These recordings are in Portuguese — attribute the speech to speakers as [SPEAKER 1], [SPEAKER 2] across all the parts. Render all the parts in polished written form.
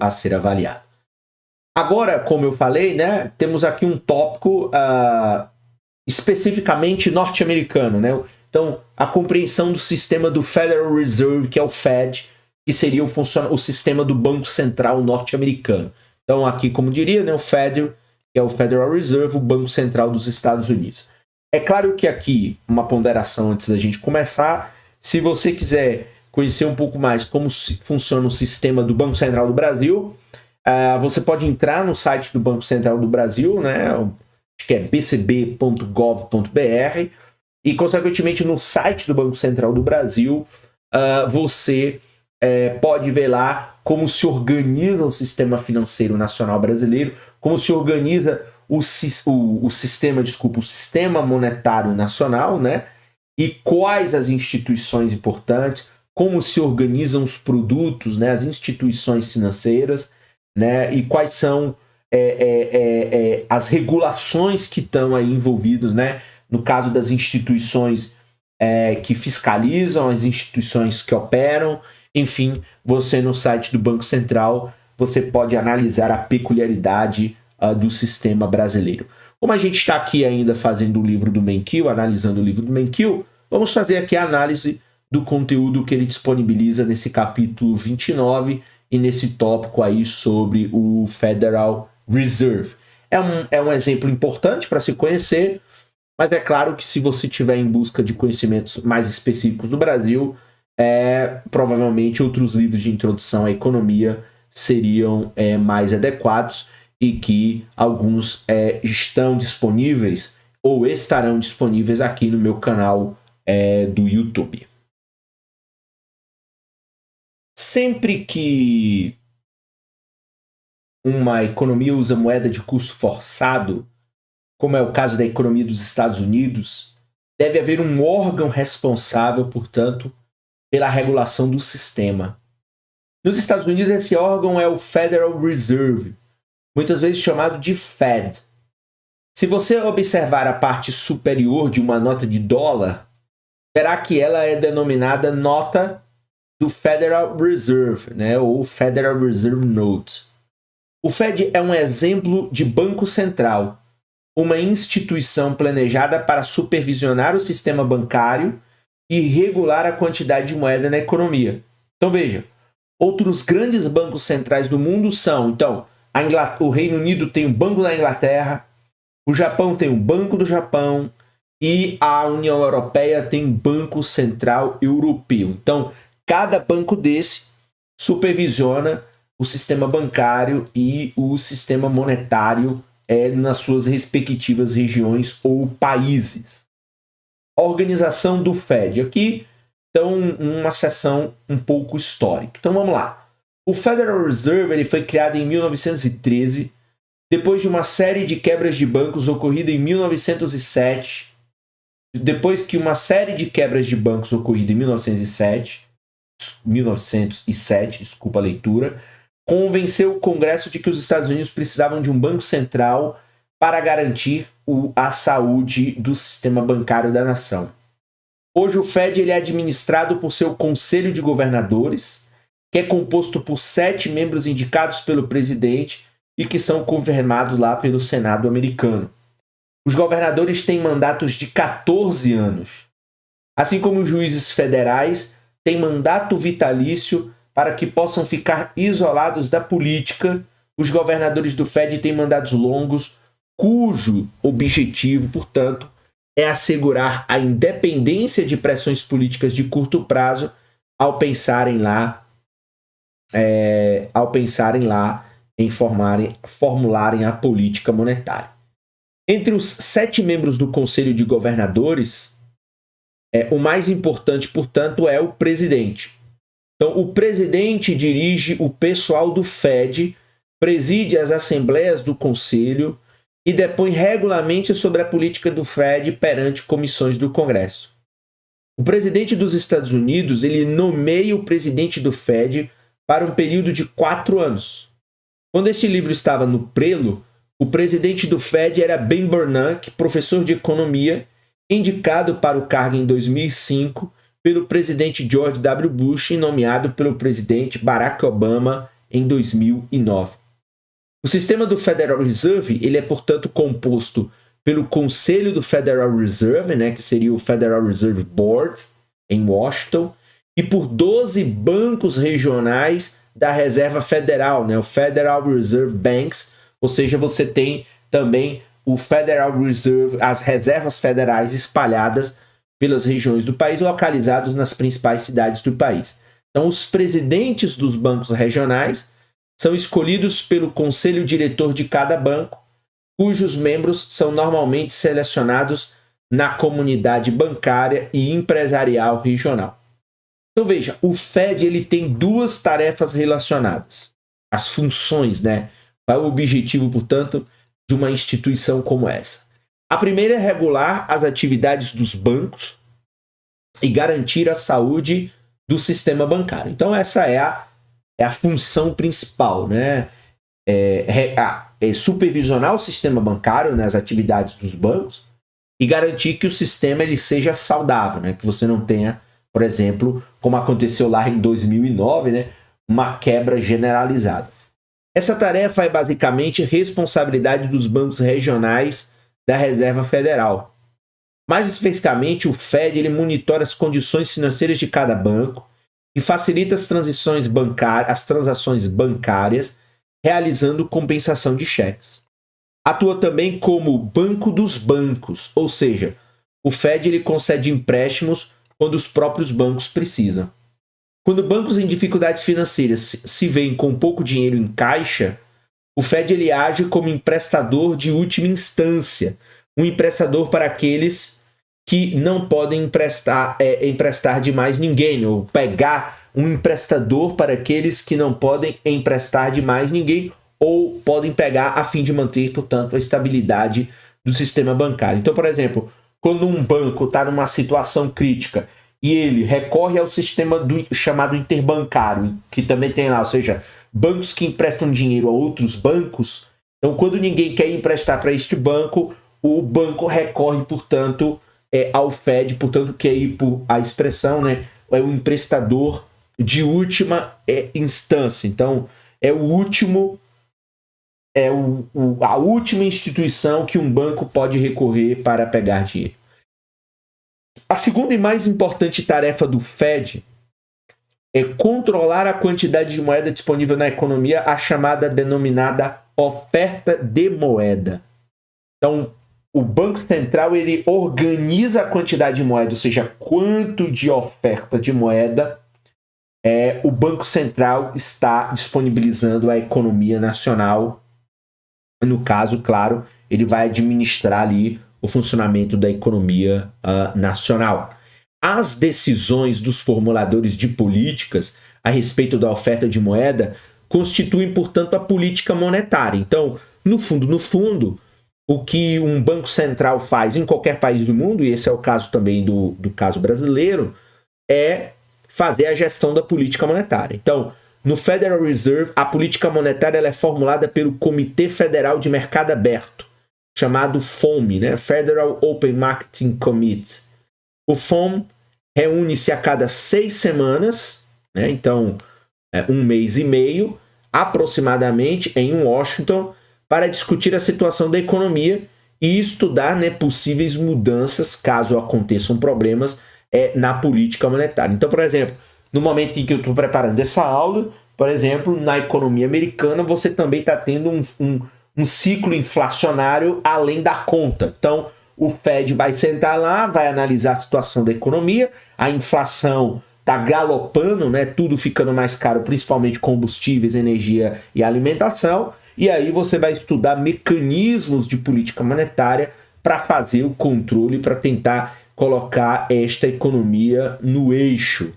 [SPEAKER 1] a ser avaliado. Agora, como eu falei, né, temos aqui um tópico especificamente norte-americano, né? Então, a compreensão do sistema do Federal Reserve, que é o Fed, que seria o sistema do Banco Central norte-americano. Então, aqui, como diria, né, o Fed, que é o Federal Reserve, o Banco Central dos Estados Unidos. É claro que aqui, uma ponderação antes da gente começar, se você quiser conhecer um pouco mais como funciona o sistema do Banco Central do Brasil, você pode entrar no site do Banco Central do Brasil, né, acho que é bcb.gov.br, e, consequentemente, no site do Banco Central do Brasil, você pode ver lá como se organiza o sistema financeiro nacional brasileiro, como se organiza o sistema monetário nacional, né? E quais as instituições importantes, como se organizam os produtos, né? As instituições financeiras, né? E quais são as regulações que estão aí envolvidas, né? No caso das instituições que fiscalizam, as instituições que operam, enfim, você no site do Banco Central, você pode analisar a peculiaridade do sistema brasileiro. Como a gente está aqui ainda fazendo o livro do Menkil, analisando o livro do Menkil, vamos fazer aqui a análise do conteúdo que ele disponibiliza nesse capítulo 29 e nesse tópico aí sobre o Federal Reserve. É um exemplo importante para se conhecer, mas é claro que se você estiver em busca de conhecimentos mais específicos do Brasil, provavelmente outros livros de introdução à economia seriam mais adequados e que alguns estão disponíveis ou estarão disponíveis aqui no meu canal do YouTube. Sempre que uma economia usa moeda de custo forçado, como é o caso da economia dos Estados Unidos, deve haver um órgão responsável, portanto, pela regulação do sistema. Nos Estados Unidos, esse órgão é o Federal Reserve, muitas vezes chamado de Fed. Se você observar a parte superior de uma nota de dólar, verá que ela é denominada nota do Federal Reserve, né, ou Federal Reserve Note. O Fed é um exemplo de banco central, uma instituição planejada para supervisionar o sistema bancário e regular a quantidade de moeda na economia. Então veja, outros grandes bancos centrais do mundo são, então, o Reino Unido tem o Banco da Inglaterra, o Japão tem o Banco do Japão e a União Europeia tem o Banco Central Europeu. Então, cada banco desse supervisiona o sistema bancário e o sistema monetário nas suas respectivas regiões ou países. A organização do Fed. Aqui, então, uma seção um pouco histórica. Então, vamos lá. O Federal Reserve ele foi criado em 1913, depois de uma série de quebras de bancos ocorrida em 1907. Depois que uma série de quebras de bancos ocorrida em 1907, desculpa a leitura, convenceu o Congresso de que os Estados Unidos precisavam de um banco central para garantir a saúde do sistema bancário da nação. Hoje o Fed ele é administrado por seu Conselho de Governadores, que é composto por 7 membros indicados pelo presidente e que são confirmados lá pelo Senado americano. Os governadores têm mandatos de 14 anos. Assim como os juízes federais têm mandato vitalício para que possam ficar isolados da política, os governadores do Fed têm mandatos longos, cujo objetivo, portanto, é assegurar a independência de pressões políticas de curto prazo ao pensarem lá em formularem a política monetária. Entre os 7 membros do Conselho de Governadores, o mais importante, portanto, é o presidente. Então, o presidente dirige o pessoal do Fed, preside as assembleias do Conselho e depõe regularmente sobre a política do Fed perante comissões do Congresso. O presidente dos Estados Unidos ele nomeia o presidente do Fed para um período de 4 anos. Quando este livro estava no prelo, o presidente do Fed era Ben Bernanke, professor de economia, indicado para o cargo em 2005 pelo presidente George W. Bush e nomeado pelo presidente Barack Obama em 2009. O sistema do Federal Reserve ele é, portanto, composto pelo Conselho do Federal Reserve, né, que seria o Federal Reserve Board, em Washington, e por 12 bancos regionais da Reserva Federal, né, o Federal Reserve Banks, ou seja, você tem também o Federal Reserve, as reservas federais espalhadas pelas regiões do país, localizados nas principais cidades do país. Então, os presidentes dos bancos regionais são escolhidos pelo conselho diretor de cada banco, cujos membros são normalmente selecionados na comunidade bancária e empresarial regional. Então veja, o Fed ele tem duas tarefas relacionadas. As funções, né? Qual é o objetivo, portanto, de uma instituição como essa? A primeira é regular as atividades dos bancos e garantir a saúde do sistema bancário. Então essa é a função principal, né? Supervisionar o sistema bancário, né, as atividades dos bancos, e garantir que o sistema ele seja saudável, né? Que você não tenha, por exemplo, como aconteceu lá em 2009, né, uma quebra generalizada. Essa tarefa é basicamente responsabilidade dos bancos regionais da Reserva Federal. Mais especificamente, o Fed ele monitora as condições financeiras de cada banco e facilita as transações bancárias, realizando compensação de cheques. Atua também como banco dos bancos, ou seja, o Fed ele concede empréstimos quando os próprios bancos precisam. Quando bancos em dificuldades financeiras se veem com pouco dinheiro em caixa, o Fed ele age como emprestador de última instância, um emprestador para aqueles que não podem emprestar de mais ninguém, ou pegar um emprestador para aqueles que não podem emprestar de mais ninguém, ou podem pegar a fim de manter, portanto, a estabilidade do sistema bancário. Então, por exemplo, quando um banco está numa situação crítica e ele recorre ao sistema chamado interbancário, que também tem lá, ou seja, bancos que emprestam dinheiro a outros bancos, então quando ninguém quer emprestar para este banco, o banco recorre, portanto, ao Fed, portanto, que aí por a expressão, né, é o emprestador de última instância. Então, é o último a última instituição que um banco pode recorrer para pegar dinheiro. A segunda e mais importante tarefa do Fed é controlar a quantidade de moeda disponível na economia, a chamada denominada oferta de moeda. Então, o Banco Central ele organiza a quantidade de moeda, ou seja, quanto de oferta de moeda o Banco Central está disponibilizando à economia nacional. No caso, claro, ele vai administrar ali o funcionamento da economia nacional. As decisões dos formuladores de políticas a respeito da oferta de moeda constituem, portanto, a política monetária. Então, no fundo, o que um banco central faz em qualquer país do mundo, e esse é o caso também do caso brasileiro, é fazer a gestão da política monetária. Então, no Federal Reserve, a política monetária ela é formulada pelo Comitê Federal de Mercado Aberto, chamado FOMC, né? Federal Open Marketing Committee. O FOMC reúne-se a cada 6 semanas, né? Então, 1 mês e meio, aproximadamente, em Washington, para discutir a situação da economia e estudar, né, possíveis mudanças, caso aconteçam problemas, na política monetária. Então, por exemplo, no momento em que eu estou preparando essa aula, por exemplo, na economia americana, você também está tendo um ciclo inflacionário além da conta. Então, o Fed vai sentar lá, vai analisar a situação da economia, a inflação está galopando, né? Tudo ficando mais caro, principalmente combustíveis, energia e alimentação, e aí você vai estudar mecanismos de política monetária para fazer o controle, para tentar colocar esta economia no eixo.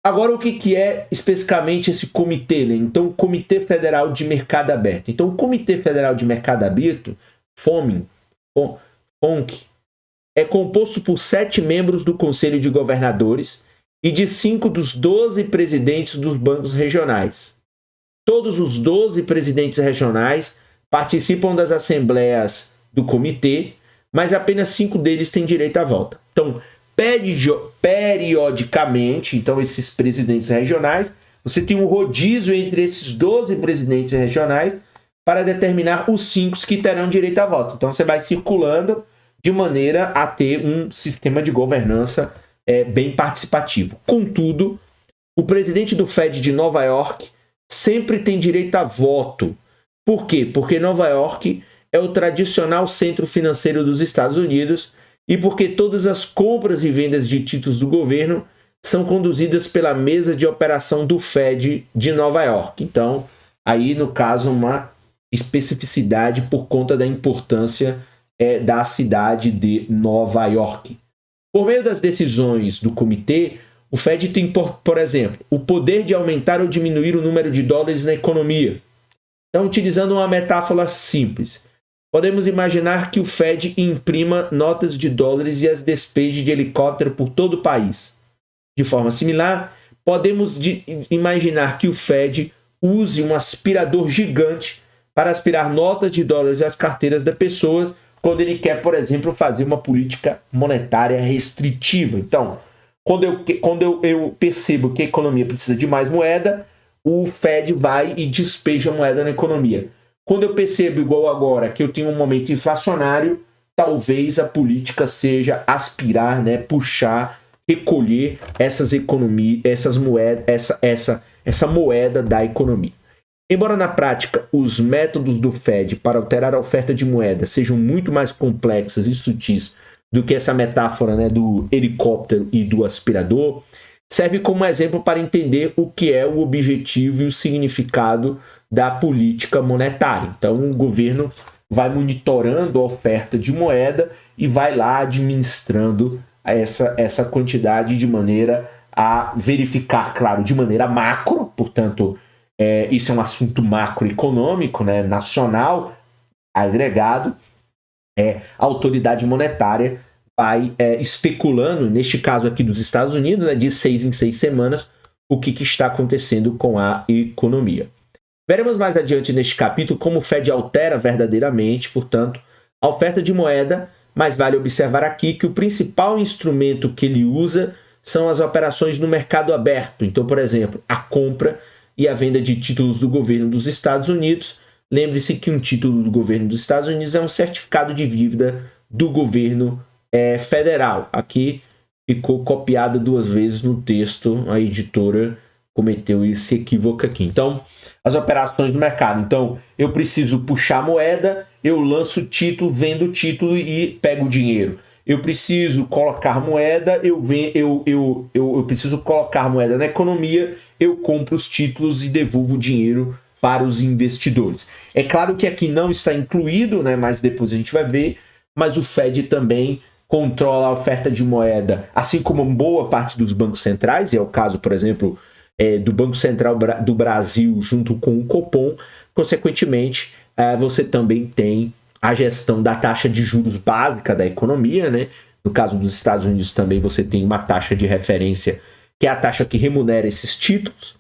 [SPEAKER 1] Agora, o que é especificamente esse comitê, né? Então, o Comitê Federal de Mercado Aberto. Então, o Comitê Federal de Mercado Aberto, FOMC, é composto por 7 membros do Conselho de Governadores e de 5 dos 12 presidentes dos bancos regionais. Todos os 12 presidentes regionais participam das assembleias do comitê, mas apenas 5 deles têm direito à volta. Então, periodicamente, então esses presidentes regionais, você tem um rodízio entre esses 12 presidentes regionais para determinar os 5 que terão direito a voto. Então você vai circulando de maneira a ter um sistema de governança bem participativo. Contudo, o presidente do Fed de Nova York sempre tem direito a voto. Por quê? Porque Nova York é o tradicional centro financeiro dos Estados Unidos e porque todas as compras e vendas de títulos do governo são conduzidas pela mesa de operação do Fed de Nova York. Então, aí no caso, uma especificidade por conta da importância da cidade de Nova York. Por meio das decisões do comitê, o Fed tem, por exemplo, o poder de aumentar ou diminuir o número de dólares na economia. Então, utilizando uma metáfora simples, podemos imaginar que o Fed imprima notas de dólares e as despeje de helicóptero por todo o país. De forma similar, podemos imaginar que o Fed use um aspirador gigante para aspirar notas de dólares às carteiras das pessoas quando ele quer, por exemplo, fazer uma política monetária restritiva. Então, quando eu percebo que a economia precisa de mais moeda, o Fed vai e despeja moeda na economia. Quando eu percebo, igual agora, que eu tenho um momento inflacionário, talvez a política seja aspirar, puxar, recolher essas economias, essas moedas, essa moeda da economia. Embora na prática os métodos do Fed para alterar a oferta de moeda sejam muito mais complexas e sutis do que essa metáfora do helicóptero e do aspirador, serve como exemplo para entender o que é o objetivo e o significado da política monetária. Então, o governo vai monitorando a oferta de moeda e vai lá administrando essa quantidade de maneira a verificar, claro, de maneira macro, portanto, isso é um assunto macroeconômico, nacional, agregado, a autoridade monetária vai especulando, neste caso aqui dos Estados Unidos, de 6 em 6 semanas, o que está acontecendo com a economia. Veremos mais adiante neste capítulo como o Fed altera verdadeiramente, portanto, a oferta de moeda, mas vale observar aqui que o principal instrumento que ele usa são as operações no mercado aberto. Então, por exemplo, a compra e a venda de títulos do governo dos Estados Unidos. Lembre-se que um título do governo dos Estados Unidos é um certificado de dívida do governo federal. Aqui ficou copiado 2 vezes no texto, a editora cometeu esse equívoco aqui. Então, as operações do mercado. Então, eu preciso puxar moeda, eu lanço título, vendo o título e pego o dinheiro. Eu preciso colocar moeda, eu preciso colocar moeda na economia, eu compro os títulos e devolvo o dinheiro para os investidores. É claro que aqui não está incluído, mas depois a gente vai ver, mas o Fed também controla a oferta de moeda, assim como boa parte dos bancos centrais, é o caso, por exemplo, do Banco Central do Brasil junto com o Copom. Consequentemente, você também tem a gestão da taxa de juros básica da economia, No caso dos Estados Unidos também você tem uma taxa de referência, que é a taxa que remunera esses títulos.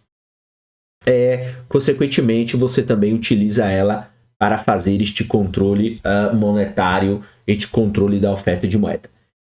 [SPEAKER 1] Consequentemente, você também utiliza ela para fazer este controle monetário, este controle da oferta de moeda.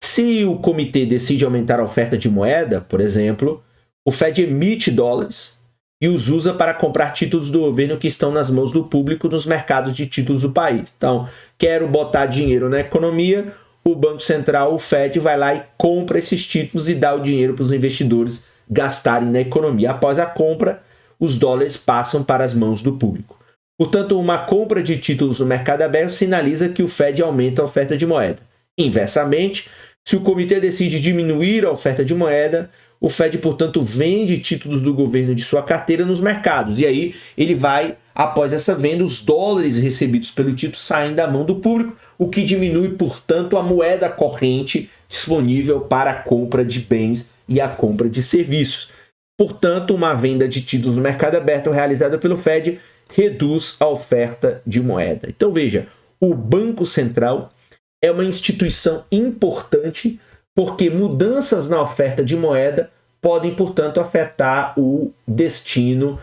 [SPEAKER 1] Se o comitê decide aumentar a oferta de moeda, por exemplo, o Fed emite dólares e os usa para comprar títulos do governo que estão nas mãos do público nos mercados de títulos do país. Então, quero botar dinheiro na economia, o Banco Central, o Fed, vai lá e compra esses títulos e dá o dinheiro para os investidores gastarem na economia. Após a compra, os dólares passam para as mãos do público. Portanto, uma compra de títulos no mercado aberto sinaliza que o Fed aumenta a oferta de moeda. Inversamente, se o comitê decide diminuir a oferta de moeda, o Fed, portanto, vende títulos do governo de sua carteira nos mercados. E aí ele vai, após essa venda, os dólares recebidos pelo título saem da mão do público, o que diminui, portanto, a moeda corrente disponível para a compra de bens e a compra de serviços. Portanto, uma venda de títulos no mercado aberto realizada pelo Fed reduz a oferta de moeda. Então, veja, o Banco Central é uma instituição importante porque mudanças na oferta de moeda podem, portanto, afetar o destino,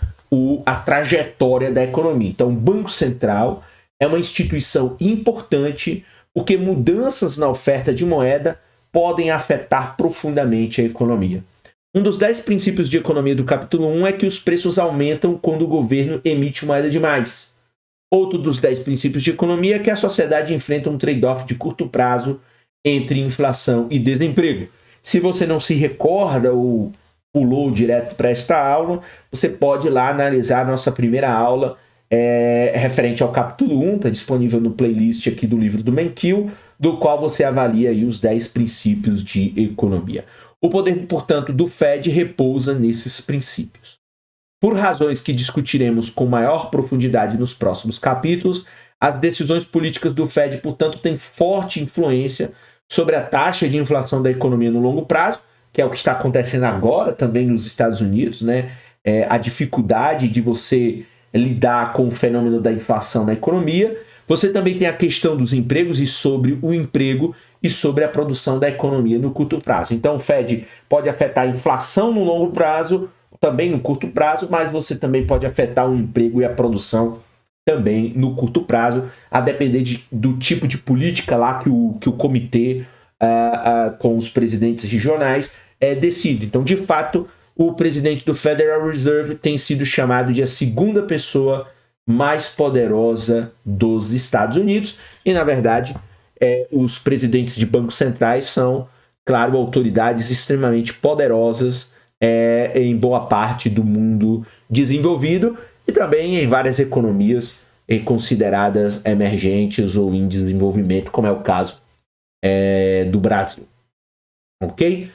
[SPEAKER 1] a trajetória da economia. Então, o Banco Central é uma instituição importante porque mudanças na oferta de moeda podem afetar profundamente a economia. Um dos 10 princípios de economia do capítulo 1 é que os preços aumentam quando o governo emite moeda demais. Outro dos 10 princípios de economia é que a sociedade enfrenta um trade-off de curto prazo entre inflação e desemprego. Se você não se recorda ou pulou direto para esta aula, você pode ir lá analisar a nossa primeira aula referente ao capítulo 1, está disponível no playlist aqui do livro do Menkil, do qual você avalia aí os 10 princípios de economia. O poder, portanto, do Fed repousa nesses princípios. Por razões que discutiremos com maior profundidade nos próximos capítulos, as decisões políticas do Fed, portanto, têm forte influência sobre a taxa de inflação da economia no longo prazo, que é o que está acontecendo agora também nos Estados Unidos, né? A dificuldade de você lidar com o fenômeno da inflação na economia. Você também tem a questão dos empregos e sobre o emprego e sobre a produção da economia no curto prazo. Então, o Fed pode afetar a inflação no longo prazo, também no curto prazo, mas você também pode afetar o emprego e a produção também no curto prazo, a depender do tipo de política lá que o comitê com os presidentes regionais decide. Então, de fato, o presidente do Federal Reserve tem sido chamado de a segunda pessoa mais poderosa dos Estados Unidos e, na verdade, os presidentes de bancos centrais são, claro, autoridades extremamente poderosas em boa parte do mundo desenvolvido e também em várias economias consideradas emergentes ou em desenvolvimento, como é o caso do Brasil. Ok?